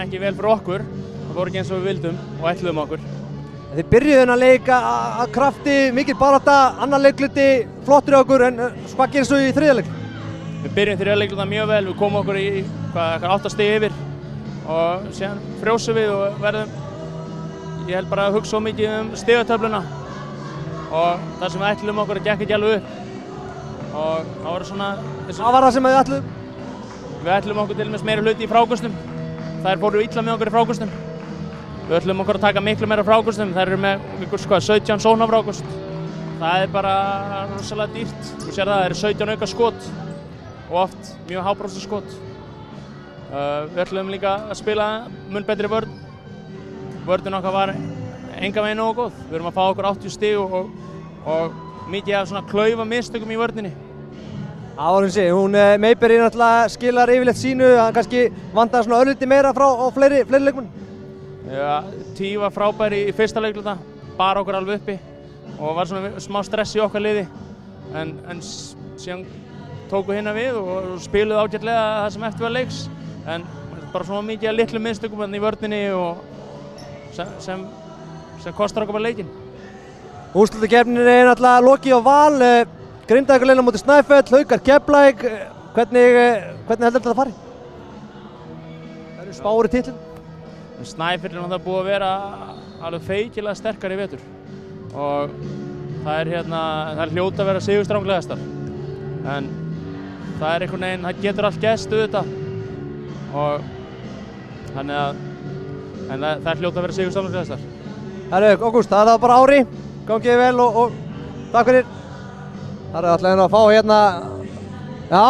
Ekki vel fyrir okkur, það fór ekki eins og við vildum og ætluðum okkur. Þið byrjuðu þennan leik að krafti, mikil barátta, annar leikluti, flottur í okkur, en hvað gerist svo í þriðja leik? Við byrjum þriðja leikluta mjög vel, við komum okkur í 8 stig yfir og síðan frjósum við og verðum, ég held bara að hugsa svo mikið um stigatöfluna og það sem við ætluðum okkur gekk ekki alveg upp og það voru svona... Hvað var það sem þið ætluðum? Við ætluðum okkur til dæmis meiri hluti í frákostum, þær fóru illa með okkur í frákostum. Við ætlum okkur að taka miklu meira frákostum, þær eru með 17 sóknarfrákost. Það er bara rosalega dýrt. Þú sér það eru 17 auka skot og oft mjög háprósent skot. Við ætlum líka að spila mun betri vörn. Vörnin okkar var engan veginn nógu góð. Við erum að fá okkur 80 stig og mikið af svona klaufa mistökum í vörninni. Það var hún Mayberry náttúrulega skilar yfirleitt sínu, hann kannski vantar svona örlítið meira frá fleiri leikmenn. Já, Tí var frábær í fyrsta leikluta, bar okkur alveg uppi og var svona smá stress í okkar liði en síðan tóku hinna við og spiluðu ágætlega það sem eftir var leiks en bara svona mikið af litlum mistökum í vörninni og sem kostar okkur bara leikinn. Úrslitakeppninni er náttúrulega lokið á Val, Grindavíkur á móti Snæfell, Haukar Keflavík, hvernig heldur þetta að fari? Það eru spáir í titlum. Snæfell er náttúrulega búið að vera alveg feikilega sterkar í vetur og það er hljóta að vera sigurstranglegastar en það er einhvern veginn, það getur allt gerst auðvitað og þannig að það er hljóta að vera sigurstranglegastar. Herru, Ágúst, það er það bara ári, gangið vel og takk fyrir. Það er alltaf að fá já.